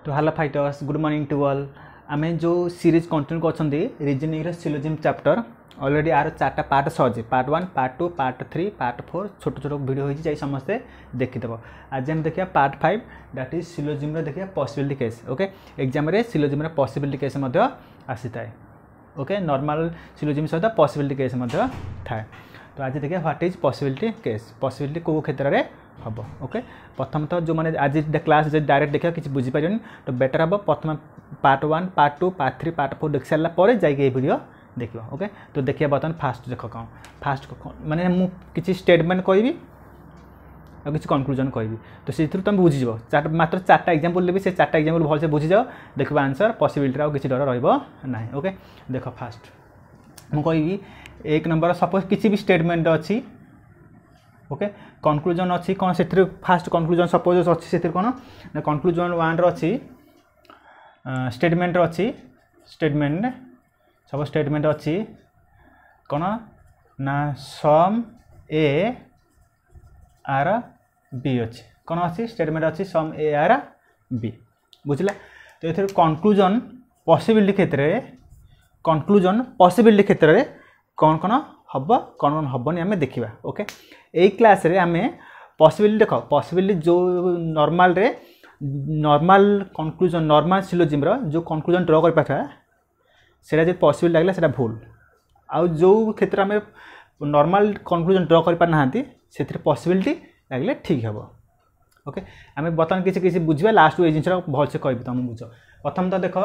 तो hello fighters good morning to all. आम जो सीरीज कंटिन्यू कर रीजनिंग सिलोजिम चैप्टर ऑलरेडी आर 4टा पार्ट सजे पार्ट 1 पार्ट 2 पार्ट 3 पार्ट 4 छोट छोट वीडियो हो समस्ते देखीदेव। आज हम देखिए पार्ट 5 दैट इज सिलोजिम देखिए पॉसिबिलिटी केस। ओके एग्जाम रे सिलोजिम पॉसिबिलिटी केस आसी थाए। ओके नॉर्मल सिलोजिम सहित पॉसिबिलिटी केस थाए। तो आज देखिए what is possibility case, possibility को क्षेत्र में हम। ओके प्रथम तो जो मैंने आज क्लास डायरेक्ट देखा कि बुझीपार तो बेटर हम प्रथम पार्ट 1 पार्ट 2 पार्ट 3 पार्ट 4 देख सारापर जाइए वीडियो देखो। ओके तो देखिए बर्तमान फास्ट देख कौन फास्ट माने मुझे स्टेटमेंट कहि और किसी कनक्लूजन कहि तो से तुम बुझीज मात्र 4टा एग्जांपल से 4टा एग्जांपल भलसे बुझीजाओ देखो आंसर पॉसिबिलिटी आउ किसी डर रही। ओके देख फास्ट मु कहि एक नंबर सपोज किसी भी स्टेटमेंट अच्छी। ओके कनक्लूजन अच्छी कौन से फास्ट कनक्लूजन सपोज अच्छी से कौन ना कनक्लूजन 1 अच्छी स्टेटमेंट अच्छी स्टेटमेंट सब स्टेटमेंट अच्छी कौन ना सम ए आर बी अच्छी कौन अच्छी स्टेटमेंट अच्छी सम ए आर बी बुझला। तो ये कनक्लूजन पॉसिबिलिटी क्षेत्र में कनक्लूजन पॉसिबिलिटी क्षेत्र में कौन कौन हम कौन कौन हेनी आम देखा। ओके यही क्लास रे आम पॉसिबिलिटी देख पॉसिबिलिटी जो नॉर्मल रे नॉर्मल कनक्लूजन नॉर्मल सिलोजिम जो कनक्लूजन ड्र कर पाता सेटा जो पॉसिबल लगला सेटा भूल आउ जो क्षेत्र में नॉर्मल कनक्लूजन ड्र कर पाना से पॉसिबिलिटी लगले ठीक हे। ओके आम बर्तमान किसी किसी बुझा लास्ट ये जिन भलसे कह तुम बुझ। प्रथम तो देख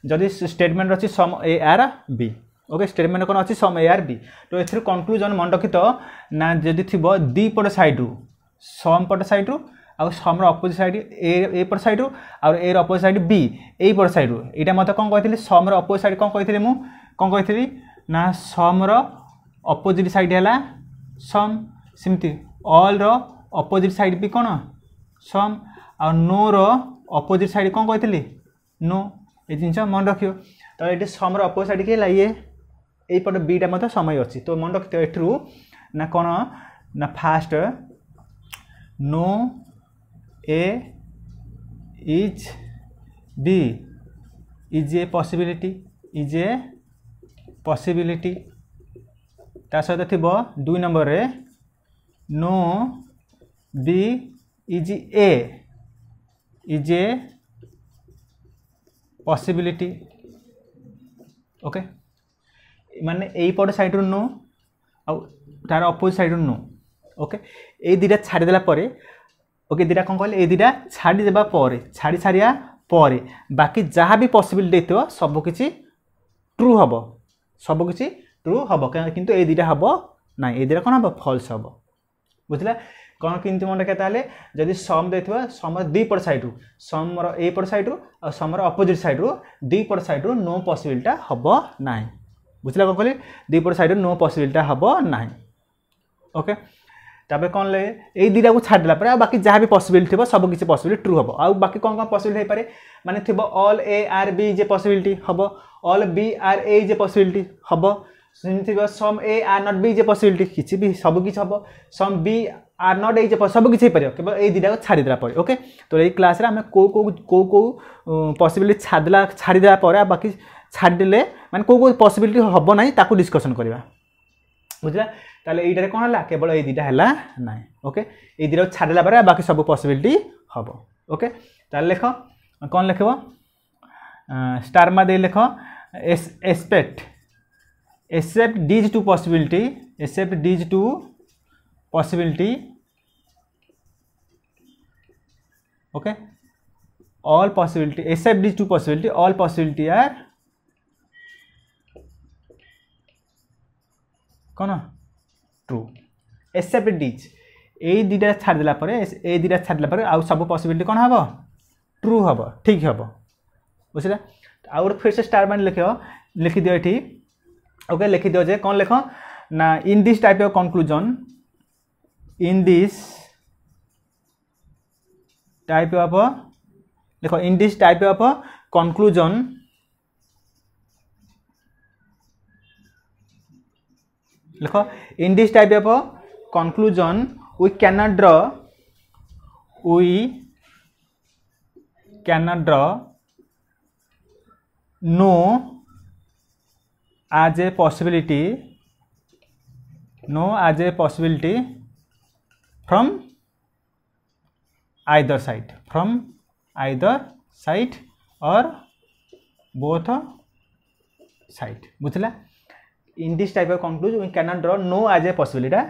जदि स्टेटमेंट अच्छी some A are B. Okay statement कौन अच्छी सम ए आर बी तो ये कनक्लूजन मन रखी तो ना जदि थी दी पट सैड्रु सम पट सैड्रु आउ समर अपोजिट साइड ए पट सैड्रु और ए अपोजिट साइड बी ए पट सैड्रु यहाँ मत कौन कही समर अपोजिट साइड कौन कही कौन कही ना समर अपोजिट साइड है सम सेमती ऑल रो अपोजिट साइड भी कौन सम आ नो रो अपोजिट साइड कौन कही नो ये जिन मन रखियो। तो ये समर अपोजिट साइड के ये यहीपट बीटा मतलब समय अच्छी तो मन रखिए एठू ना कौन ना first no A is B is A possibility is A possibility ता सहित थी 2 नंबर रे no B is A possibility. Okay माने यही पट साइड नो आ तार अपोजिट साइड नो। ओके ये दुटा छाड़देला ओके दुटा कौन कहले ये दुटा छाड़देवा छाड़ी सारिया बाकी जहाँ भी पॉसिबिलिटी थो सबकि ट्रू हम सबकि ट्रू हम किंतु ये दुटा हम ना ये दुटा कौन हम फल्स हम बुझला। कौन किंतु मन रखा जदि सम दे सम दी पट सैड्रु समर ए पट सैड्रु और समर अपोजिट सैड्रु दी पट सैड्रु नो पॉसिबिलिटी हम ना बुझला। कौन कहली दी पट सैड्रु नो पॉसिबिलिटी हम ना। ओके तबे कौन ले ये दुटा को छाड़देला बाकी जहाँ भी पॉसिबिलिटी थी सब किसी पॉसिबिलिटी ट्रू हम आउ बाकी कौन कौन पॉसिबिलिटी हो पारे माने थी ऑल ए आर बी जे पॉसिबिलिटी हम ऑल बी आर ए जे पॉसिबिलिटी हम some A are not B जे पॉसिबिलिटी किसी भी सब किसी हम some B are not A सब किसी केवल ये दुटा को छाड़देला। ओके तो ये क्लास रे आम को पॉसिबिलिटी छाड़देला बाकी छाड़देले माने को पॉसिबिलिटी हम ना ताकू डिस्कशन करवा बुझला। ताले ये कौन है केवल ये दुटा है ना। ओके ये दुटा छाड़देला बाकी सब पॉसिबिलिटी हम। ओके ताले लेख कौन लिख स्टार मा दे लिख accept these two possibility except these two possibility okay all possibility except these two possibility all possibility are कौन ट्रू except these यही दुटा छाड़देला ये दुटा छाड़देला आउ सब पॉसिबिलिटी कौन हम ट्रू हम ठीक हम बुझला। आउ फिर से स्टार मान लिखि दियो ये। ओके लिखि दियो जे कौन लिख ना in this type of conclusion in this type of लिख in this type of conclusion लिख in this type of conclusion we can not draw we cannot draw no as a possibility from either side or both side बुझला in this type of conclusion we cannot draw no as a possibility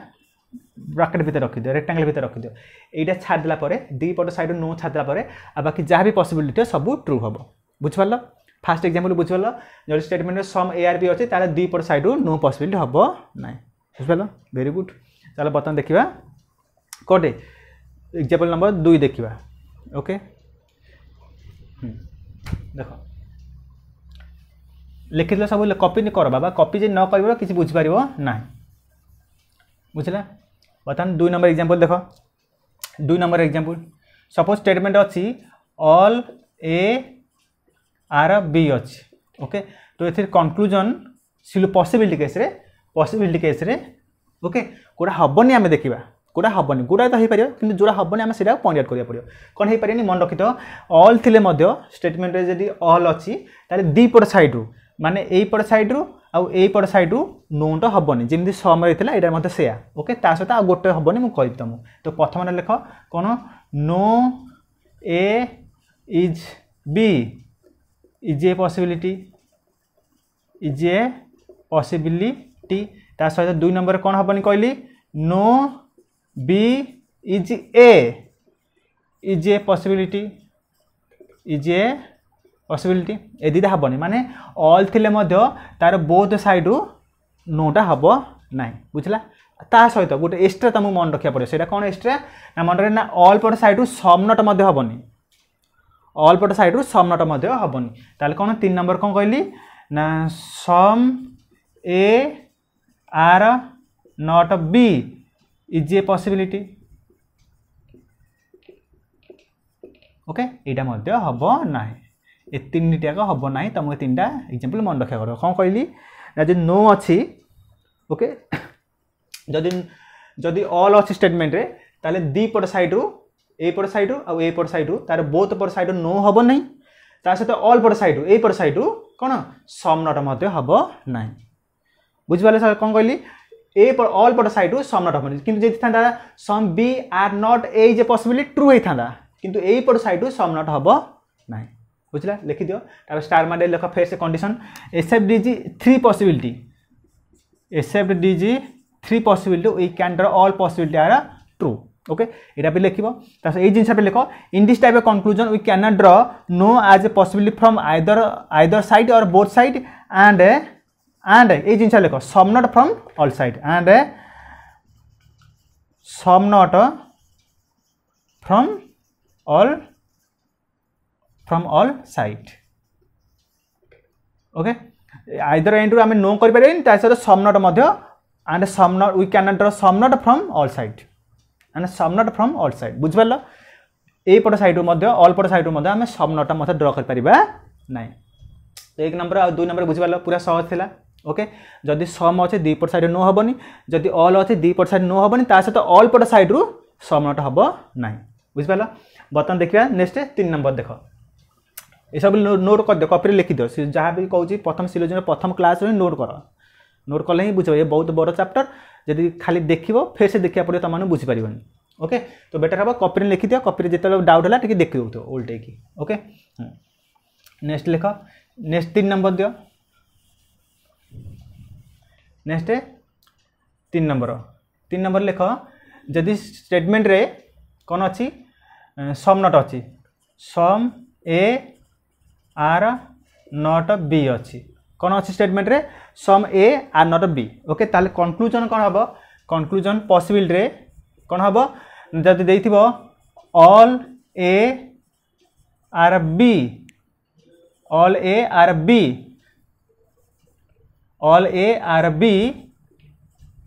bracket भीतर रखी दियो rectangle भीतर रखी दियो एटा छाड़ देला परे दी पट साइड नो छाड़ देला परे आ बाकी जहाँ भी पॉसिबिलिटी सब ट्रू हम बुझ पारल फास्ट एग्जांपल बुझ पारल जो स्टेटमेंट में सम ए आर बी अच्छे ताले दी पट साइड नो पॉसिबिलिटी हम ना बुझ पारल वेरी गुड चलो बर्तमान देखा कोटे एग्जांपल नंबर 2 देखा ओके देख लिखिल सब कॉपी नहीं कर बाबा कॉपी जे न कर किसी बुझी पार ना बुझला बर्तमान 2 नंबर एग्जांपल देख 2 नंबर एग्जांपल सपोज स्टेटमेंट अच्छी ऑल ए आर बी अच्छी ओके तो ये कंक्लूजन सिलो पॉसिबिलिटी केस रे ओके कोड़ा हबनी आम देखा कोड़ा हबनी गुड़ा तो हो पार कि जोड़ा हबनी आम से पॉइंट आउट करा पड़ो कौन हो पारे मन रखी तो ऑल थिले स्टेटमेंट रे जदी ऑल अच्छी ताले दी पट साइड रू माने एई पट साइड रू आउ एई पट साइड रू नोट हबनी जमी सम रही है यहाँ सेया ओके ता सहित आउ गोटे हबनी मुझे कह तुमको तो प्रथम लेख कौन no A is B is A possibility ता सहित 2 नंबर कौन हबनी कहली no B is A possibility ए दीटा हबनी माने ऑल थिले तार बोथ साइड नोटा हम ना बुझला ता सहित गोटे एक्सट्रा तुमको मन रखा पड़े से कौन एक्सट्रा ना मन ना ऑल पट साइड सम नट हबनी ऑल पट साइड सम नट हबनी ताले कौन 3 नंबर कौन कहली ना some A are not B is A possibility okay यहाँ हम ना ए 3 टाक हम ना तुमको 3टा एग्जांपल मन रखा कर कौन कहली ना जो नो अच्छी ओके जदि ऑल अच्छी स्टेटमेंट रे ताले दी पट साइड ए पट साइड आउ ए पट साइड तार बोथ पट साइड नो हम ना ता सहित ऑल पट साइड ए पट साइड कौन सम नट हम ना बुझिपारे सर कौन कहली ऑल पट साइड सम नट हम कि था some B are not A is A possibility true होता किंतु ए पट साइड सम नट हम ना बुझला लिखि दियो तार स्टार मारे लिख फेर से condition except these 3 possibility we can draw all possibility are true okay यहाँ भी लिख ये जिनस लिख in this type of conclusion we can not draw no as a possibility from either side और बोथ साइड एंड ये जिनस लिख some not from all side and some not from all side okay either and आम no कर some not and some not we can not draw some not from all side and some not from all side बुझिपार ए पट side all पट side आम सम नट draw कर ना तो 1 नंबर और 2 नंबर बुझिपार पूरा सहज थिला ओके जदि सम अच्छे दी पट साइड नो हेनी जदि ऑल अच्छे दी पट साइड नो हेनी ता सहित ऑल पट साइड रू सम नट हम ना बुझिपार बर्तमान देखिए नेक्स्ट 3 नंबर देख ये सब नोट कर दे कॉपी लिखि दो जहाँ भी कहूँ प्रथम सिलोजन प्रथम क्लास नोट कले ही बुझ ये बहुत बड़ चैप्टर जदि खाली देखो फिर से देखा पड़े तुम बुझीपार ओके तो बेटर हम कॉपी लिखि दियो कॉपी जिते डाउट है टी देखी दो उल्टे की ओके नेक्स्ट लिख नेक्स्ट 3 नंबर दियो नेक्स्ट 3 नंबर लिख जदि स्टेटमेंट रे कौन अच्छी सम नट अच्छी some A are not B अच्छी कौन अच्छी स्टेटमेंट रे some A are not B okay ताले कंक्लूजन कौन हम कंक्लूजन पॉसिबिलिटी रे कौन हम जदि देइथिबो all A are B all A are B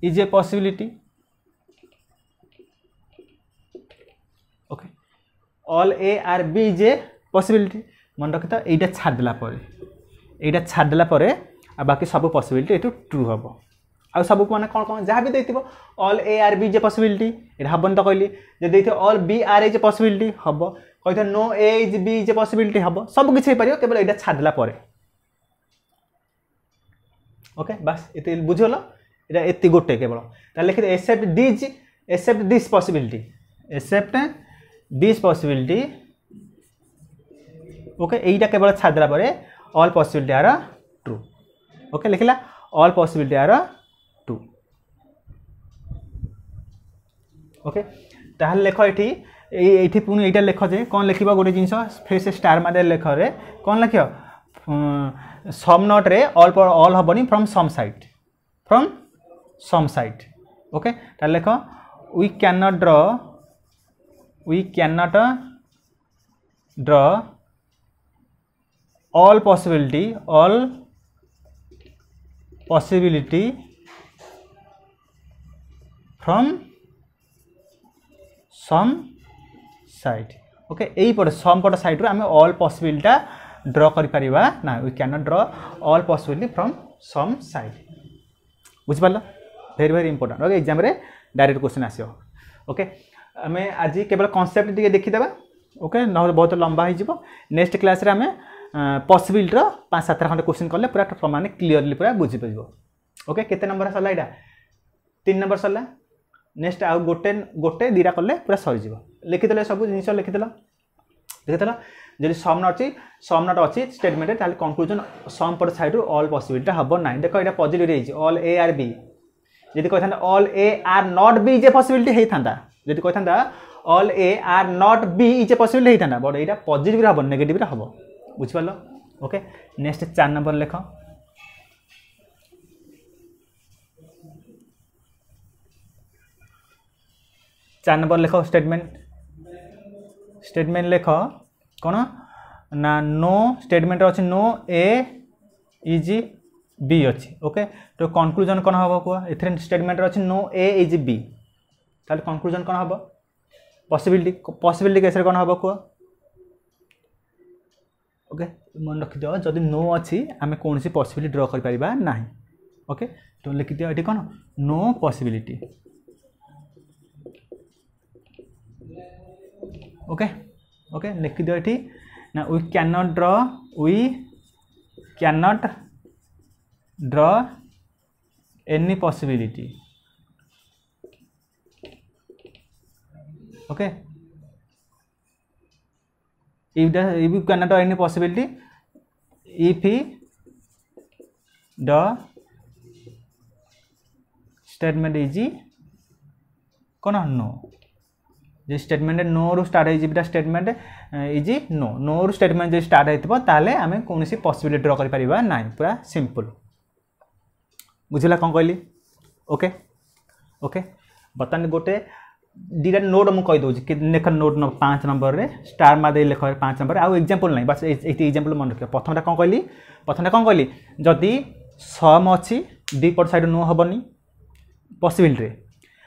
is A possibility okay all A are B is A possibility मन रखी तो यहाँ छाड़देला आ बाकी सब पॉसिबिलिटी ये ट्रू हम आ सब मैंने कौन कौन जहाँ भी देखो ऑल ए आर बी जे पॉसिबिलिटी ये हेन तो कहली जब ऑल बी आर ए जे पॉसिबिलिटी हम कही no A is B is A possibility हम सब किसी हो पार केवल यहाँ छाड़देला ओके बस ये बुझीगल ये गोटे केवल लिखिद एक्सेप्ट दिस पॉसिबिलिटी ओके यहीटा केवल छाड़देला all possibility are true okay लिखला all possibility are true okay ताहले लेख ये पुणी यहाँ लेख जे कौन लिख गोटे जिन फिर से स्टार मारे लेख रे कौन लिख सम नॉट रे ऑल हेनी फ्रॉम सम साइड ओके ताहले लेख we can not draw all possibility from some side okay यही पट सम पट साइड रू आम ऑल पॉसिबिलिटी ड्रॉ कर पारिबा ना we can not draw all possibility from some side बुझ पाल very very important okay exam रे डायरेक्ट क्वेश्चन आसियो ओके आम आज केवल कॉन्सेप्ट टी देखीदेवा ओके न बहुत लंबा हो नेक्स्ट क्लास रे आम पॉसिबिलिटी 5-7 खंड क्वेश्चन कले पूरा माने क्लीयरली पूरा बुझी पाइबो ओके केते नंबर सरला एटा 3 नंबर सरला नेक्स्ट आउ गोटे गोटे दीटा कले पूरा सरीज लिखिदेल सब जिन लिखिदेल जब सम नट अच्छी स्टेटमेंट ताल कंक्लूजन सम पट साइड ऑल पॉसिबिलिटी हम ना देख ये positive all A are B जब कही all A are not B is A possibility होता जब कही all A are not B is A possibility होता बट यहाँ पॉजिटिव हम नेगेटिव हम बुझिपाल ओके नेक्स्ट 4 नंबर लेख 4 नंबर लेख स्टेटमेंट लेख कौन ना नो स्टेटमेंट अच्छे नो ए इज बी अच्छी ओके तो कंक्लूजन कौन हम कह ए स्टेटमेंट अच्छे नो ए इज बी ताल कंक्लूजन कौन हम पॉसिबिलिटी केस कौन हम कह ओके मन रखिद जदि नो अच्छी आम कौन सी पॉसिबिलिटी ड्रॉ कर पारिबा नाही ओके तो लिखिद ये कौन नो पॉसिबिलिटी ओके ओके लिखिद ये ना we can not draw any possibility okay if you cannot draw any possibility if the statement is कौन नो जो स्टेटमेंट नो रु स्टार्ट हो स्टेटमेंट इज नो रु स्टेटमेंट जो स्टार्ट होता आम कौन सी पॉसिबिलिटी ड्रॉ कर पारिबा ना पूरा सिंपल बुझला कौन कहली ओके ओके बर्तमान गोटे दीटा नोट मुझे कहीदे कि लेख नोट 5 नंबर रे स्टार मार लेख 5 नंबर आउ एग्जांपल नहीं बस ये एग्जांपल मन रख प्रथमटा कौन कहली जदि सम अच्छी डी पट साइड नो हेनी पॉसिबिलिटी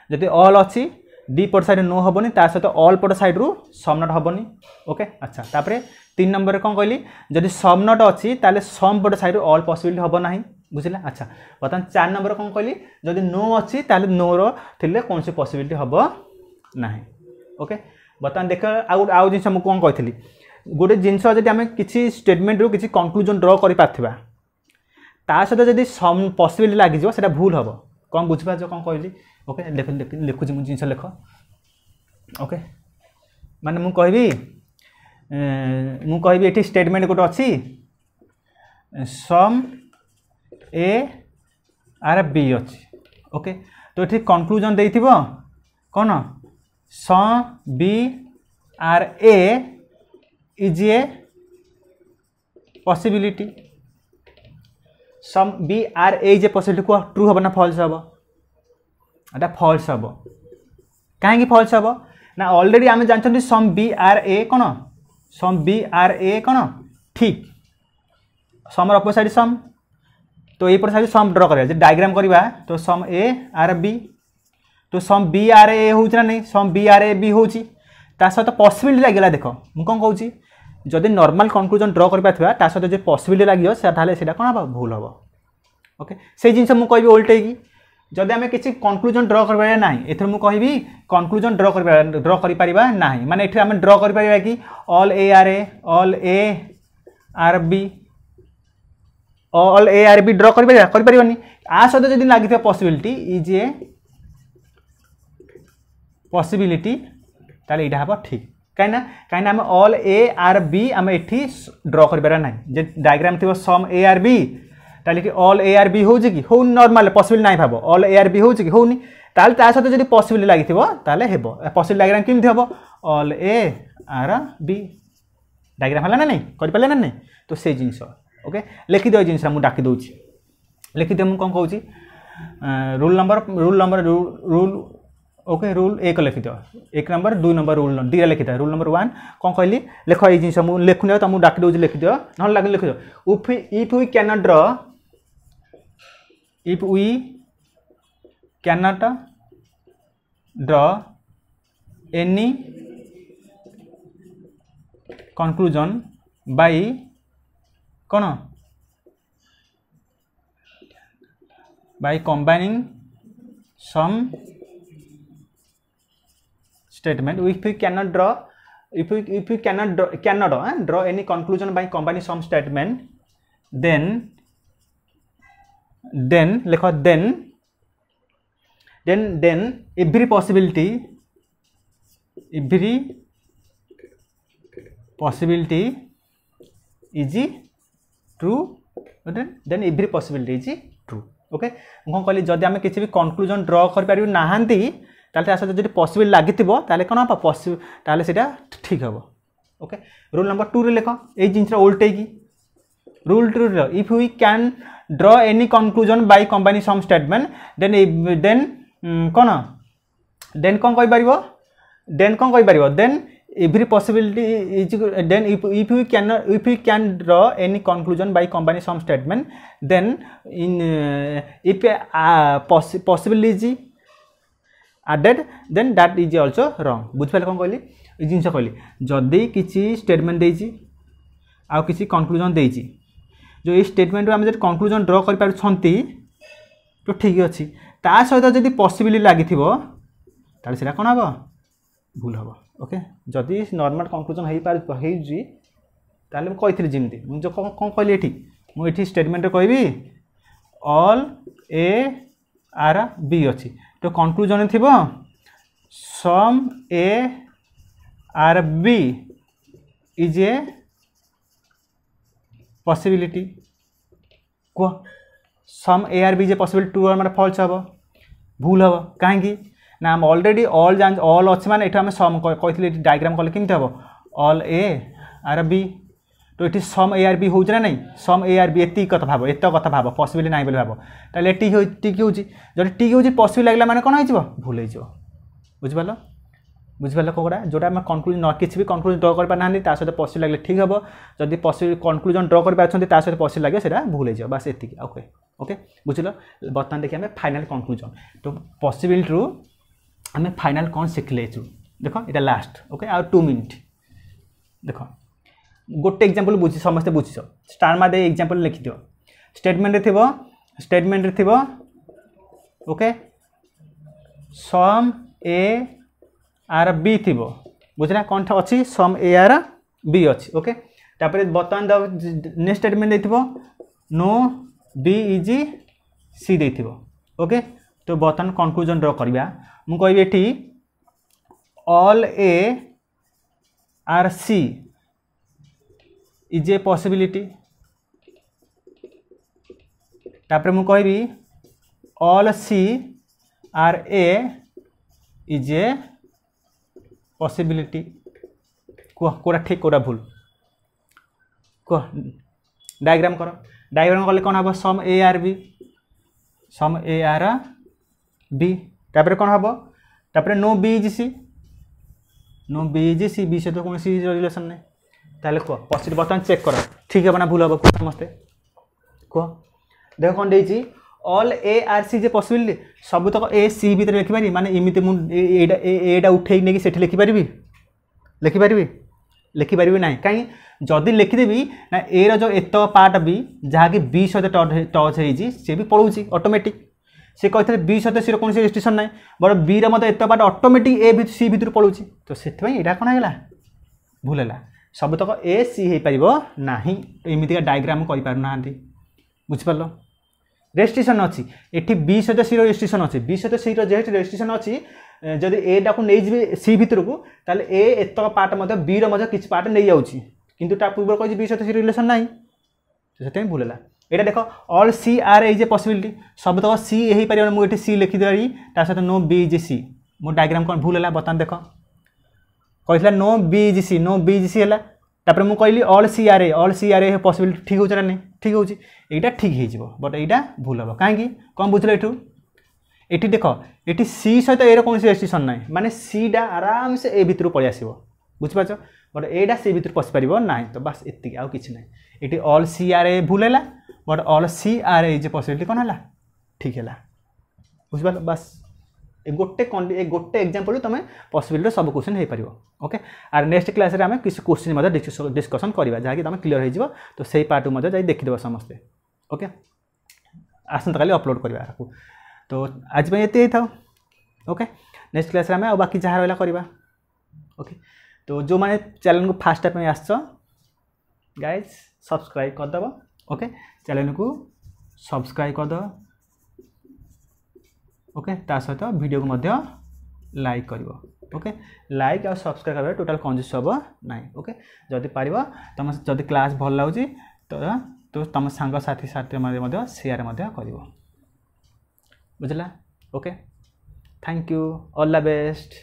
जदि ऑल अच्छी डी पट साइड नो हेनी ता सहित ऑल पट साइड रु सम नट हेनी ओके अच्छा तापर 3 नंबर कौन कहली जदि सम नट अच्छी ताले सम पट साइड ऑल पॉसिबिलिटी हम ना बुझला अच्छा बर्तमान 4 नंबर कौन कहली जदि नो अच्छी ताले नो रो थिले कौन सी पॉसिबिलिटी हम ना ओके बर्तमान देख आउ जिन मुझे कौन कही गोटे जिनस जब आम किसी स्टेटमेंट रू किसी कंक्लूजन ड्रॉ कर पार्थिबा ता सहित जब सम पॉसिबिलिटी लग जाए भूल हम कौन बुझिपार कौन कहली ओके लिखुची मुझे जिनस लेख ओके माने मु कहबी ये स्टेटमेंट गोटे अच्छी सम ए आर बी अच्छी ओके तो ये कंक्लूजन देथिबो कौन some B are A is A possibility some B are A is A possibility को ट्रू हम ना फॉल्स हम एटा फॉल्स हम कहीं फॉल्स हम ना ऑलरेडी आम जानते सम बी आर ए कौन सम बी आर ए कौन ठीक समर अपोजिट सम तो ये साइड सम ड्रॉ करा डायग्राम करवा तो सम ए आर बी तो सम बी आर ए हो नहीं some B are A B होची सहित पॉसिबिलिटी लगे देख मुझे कौन कहूँ जदि नॉर्मल कंक्लूजन ड्रॉ कर सहित जो पॉसिबिलिटी लगे कौन हम भूल हम ओके से जिन मुझे कह उल्टे जदि आम किसी कनक्लूजन ड्र कर ना एथर मुझे कहि कनक्लूजन ड्र कर ना माने एठी आम ड्र कर कि ऑल ए आर बी ड्र कर आ सहित जब लगी पॉसिबिलिटी इज ए पॉसिबिलिटी ताले इटा हम ठीक कहीं आम ऑल ए आर बी आम एठी ड्र कर ना जे डायग्राम थी सम ए आर बी ताले कि ऑल ए आर बी हो हो नॉर्मल पॉसिबल नहीं भाव ऑल ए आर बी हो होनी ताले ता सहित जब पॉसिबल लगी ताले हेबो पॉसिबल डायग्राम केमती हम all A are B diagram है ना नहीं कर पाले ना नहीं तो से जिनस ओके लिखि दियो जिनस मु डाकी दउची लिखि दियो मु कोन कहूची रूल ओके रूल 1 लिखि दियो 1 नंबर 2 नंबर रूल डी लिखि दियो रूल नंबर 1 कोन कहली लिख ए जिनस मु लिखुने त मु डाकी दउची लिखि दियो न लागे लिखि दियो if we can draw if we cannot draw any conclusion by कौन by combining some statement if we cannot draw if we cannot draw any conclusion by combining some statement then लिखो then every possibility is true then every possibility is true okay कौन कहली जदि आम किसी भी conclusion ड्र कर पारि नाहांती ताले आसत जदि पॉसिबल लागिथिबो ताले कोन हम पॉसिबल ताले सेटा ठीक हबो ओके रूल नंबर 2 रे लिखो ए जिंस उल्टे की rule 2 if we can draw any conclusion by combining some statement then कौन then कौन कहि परिबो then every possibility is then if we can draw any conclusion by combining some statement then in if possibility is added then that is also wrong बुझ पाले कौन कहली ई जिंस कहली जदी किसी स्टेटमेंट देछि आ किसी कंक्लूजन देछि जो ये स्टेटमेंट आम जो कंक्लूजन ड्र कर पारुछंती तो ठीक अच्छी ता सहित जदि पॉसिबल लगी ताले सेटा कोन हबो भूल हबो ओके जदि नॉर्मल कंक्लूजन हेई पार हेई ताले कहिथिली जिमती मु जो कोन कहली एठी मु एठी स्टेटमेंट रे कहबी ऑल ए आर बी अछि तो कंक्लूजन थिबो some A are B is A possibility को सम ए आर बी जे पॉसिबल ट्रू और माने फॉल्स हबो भूल हबो काहेकि ना हम ऑलरेडी ऑल अच्छे माने एठा हम सम कहिथिले डायग्राम कले केमते हबो ऑल ए आर बी तो एठी सम ए आर बी होउछ ना नहीं सम ए आर बी एती कथा भाबो पॉसिबल नाही बोले भाबो ताले टी होउची जदि टी होउची पॉसिबल लागला माने कोन होइछबो भूल होइछबो बुझिपाल कोड़ा जोटा आम कनक्लूजन किसी भी कनक्लूजन ड्र कर ना सहित पॉसिबल लगे ठीक हम जदि पॉसिबल कनक्लूजन ड्र कर सहित पॉसिबल लगे सेटा भूल हो बस एति ओके ओके बुझल बर्तमान देखिए आम फाइनल कनक्लूजन तो पॉसिबल रू आम फाइनल कौन शिखले देख ये लास्ट ओके आ 2 मिनिट देख गोटे एग्जांपल बुझी समस्ते बुझीस स्टार मार दे एग्जांपल लिखि दियो स्टेटमेंट रे थिबो okay some A are B थी बुझला कौन अच्छी सम ए आर बी अच्छी ओके तापर बर्तमान नेक्स्ट स्टेटमेंट देथिबो नो बी इज सी देथिबो ओके तो बर्तमान कंक्लूजन ड्र करबा मु कहबी एठी all A are C is A possibility तापर मु कहबी all C are A is A possibility कोड़ा ठीक कोड़ा भूल कह डायग्राम कले कौन हम सम ए आर बी तापर कौन हम तापर no B is C B सहित कौन सी रिलेशन नहीं ताले कह पॉसिबल बर्तमान चेक कर ठीक है ना भूल हम कह समस्ते कह देख कौन देछि ऑल ए आर सी जे पॉसिबिलिटी सब तक ए सी भीतर लिखिपारि माने इमिति मु एटा उठेई नेकी सेठी लिखिपारि ना कहीं जदि लिखिदेवी ना ए रो जो एत पार्ट बी जहाँकि बी सहित टच होइछि से भी पळौछि ऑटोमेटिक सी कहते बी सहित सी कौन रेस्ट्रिक्शन ना बट बी रे एत बाट ऑटोमेटिक ए सी भितर पड़ूँ तो से यहाँ कौन है भूल है सबतक ए सी हो पार ना एमतीका डायग्राम करना बुझिपार रेस्ट्रिक्शन अच्छी ये बी सहित सी रेस्ट्रिक्शन अच्छी बी सहित सी जेहेतु रेस्ट्रिक्शन अच्छी जदि ए टाक नहीं सी भितर को ताले ए एतक पार्ट बी कि पार्ट नहीं जाऊँगी किंतु ता पूर्व कही बी सहित सी रिलेशन ना तो से भूल है यहाँ देख all C are is A possibility सबतक सी हो पार मुझे सी लिखिदेवी ता सहित नो बी इज सी मो डायग्राम कौन भूल है बर्तमान देख कही no B is C no B is C है तापर मुझे कहली all C are A possibility ठीक होना नहीं ठीक हो यहाँ ठीक हो बट यहाँ भूल हम कहीं कौन बुझल ये देख ये सी सहित ए कौन रेस्ट्रिक्शन ना माने सी डा आराम से ए भितर पलि आस बुझिपार बट एटा सी भितर पशि पार ना तो बस एति आउ कि ना ये ऑल सी आर ए भूल है बट ऑल सी आर ए जो पॉसिबिलिटी कौन है ठीक है बुझिपार बस गोटे एग्जांपल तुम पॉसिबिलिटी सब क्वेश्चन हो पार ओके आर नेक्स्ट क्लास रे आम किसी क्वेश्चन डिस्कसन करवा जहाँकि तुम क्लीयर हो तो सही पार्ट जाए देखिदेव समस्ते ओके आसंता काली अपलोड करवा तो आज ये था ओके नेक्स्ट क्लास रे आम बाकी जहाँ रहा करवा ओके तो जो मैंने चैनल को फास्ट टाइम आस गाइज सब्सक्राइब करदेव ओके चैनल को सब्सक्राइब करदेव ओके ता सहित वीडियो को मध्य लाइक करिवो ओके लाइक और सब्सक्राइब कर टोटल कंजूस हम ना ओके जदि पार तुम जदि क्लास भल लगे तो तुम सांग साथी शेयर कर बुझला okay thank you all the best.